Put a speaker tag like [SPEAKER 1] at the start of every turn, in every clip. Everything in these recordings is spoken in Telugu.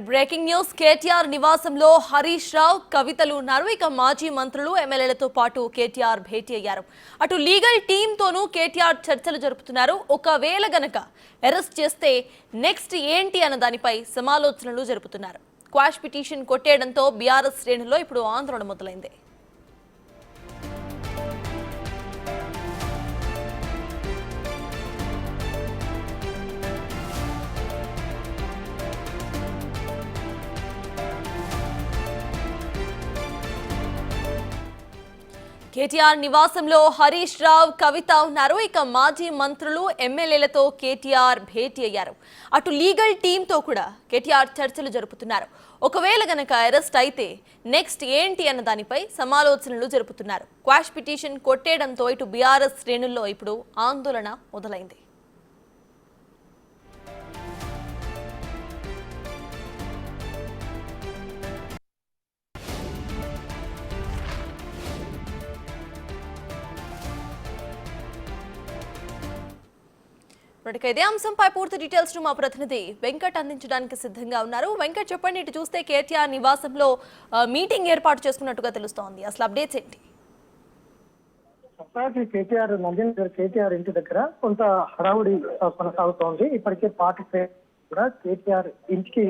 [SPEAKER 1] బ్రేకింగ్ న్యూస్ కేటీఆర్ నివాసంలో హరీష్ రావు కవితలు ఉన్నారు. ఇక మాజీ మంత్రులు ఎమ్మెల్యేలతో పాటు కేటీఆర్ భేటీ అయ్యారు. అటు లీగల్ టీంతోనూ కేటీఆర్ చర్చలు జరుపుతున్నారు. ఒకవేళ గనక అరెస్ట్ చేస్తే నెక్స్ట్ ఏంటి అన్న దానిపై సమాలోచనలు జరుపుతున్నారు. క్వాష్ పిటిషన్ కొట్టేయడంతో బీఆర్ఎస్ శ్రేణుల్లో ఇప్పుడు ఆందోళన మొదలైంది. కేటీఆర్ నివాసంలో హరీష్ రావు కవిత ఉన్నారు. ఇక మాజీ మంత్రులు ఎమ్మెల్యేలతో కేటీఆర్ భేటీ అయ్యారు. అటు లీగల్ టీంతో కూడా కేటీఆర్ చర్చలు జరుపుతున్నారు. ఒకవేళ గనక అరెస్ట్ అయితే నెక్స్ట్ ఏంటి అన్న దానిపై సమాలోచనలు జరుపుతున్నారు. క్వాష్ పిటిషన్ కొట్టేయడంతో ఇటు బీఆర్ఎస్ శ్రేణుల్లో ఇప్పుడు ఆందోళన మొదలైంది. ఇదే అంశంపై పూర్తి డీటెయిల్స్ మా ప్రతినిధి వెంకట్ అందించడానికి సిద్ధంగా ఉన్నారు. వెంకట్, చెప్పండి. ఇటు చూస్తే కేటీఆర్ నివాసంలో మీటింగ్ ఏర్పాటు చేసుకున్నట్టుగా తెలుస్తోంది. అసలు అప్డేట్స్ ఏంటి?
[SPEAKER 2] కేటీఆర్ ఇంటి దగ్గర కొంత హడావుడి కొనసాగుతోంది. ఇప్పటికే పార్టీ కూడా కేటీఆర్ ఇంటికి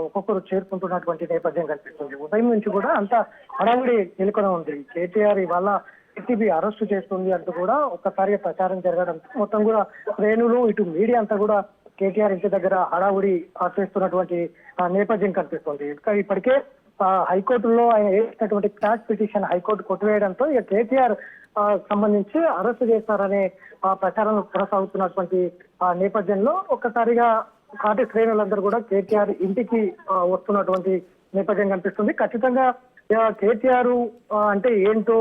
[SPEAKER 2] ఒక్కొక్కరు చేరుకుంటున్నటువంటి నేపథ్యం కనిపిస్తుంది. ఉదయం నుంచి కూడా అంత హడావుడి నెలకొని ఉంది. కేటీఆర్ ఇవాళ ఎస్టీబీ అరెస్టు చేస్తుంది అంటూ కూడా ఒక్కసారిగా ప్రచారం జరగడం, మొత్తం కూడా శ్రేణులు ఇటు మీడియా అంతా కూడా కేటీఆర్ ఇంటి దగ్గర హడావుడి చేస్తున్నటువంటి నేపథ్యం కనిపిస్తుంది. ఇప్పటికే హైకోర్టులో ఆయన వేసినటువంటి క్వాష్ పిటిషన్ హైకోర్టు కొట్టివేయడంతో ఇక కేటీఆర్ సంబంధించి అరెస్టు చేస్తారనే ప్రచారం కొనసాగుతున్నటువంటి నేపథ్యంలో ఒక్కసారిగా పార్టీ శ్రేణులందరూ కూడా కేటీఆర్ ఇంటికి వస్తున్నటువంటి నేపథ్యం కనిపిస్తుంది. ఖచ్చితంగా కేటీఆర్ అంటే ఏంటో,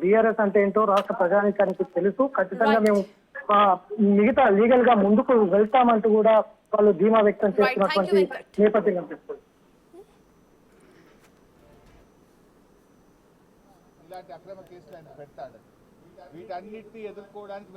[SPEAKER 2] బీఆర్ఎస్ అంటే ఏంటో రాష్ట్ర ప్రజానికానికి తెలుసు. ఖచ్చితంగా మేము మిగతా లీగల్ గా ముందుకు వెళ్తామంటూ కూడా వాళ్ళు ధీమా వ్యక్తం చేస్తున్నటువంటి నేపథ్యం కనిపిస్తుంది.
[SPEAKER 3] ఇలాంటి అక్రమ కేసులు ఆయన పెడతాడు. వీటన్నిటిని ఎదుర్కోవడానికి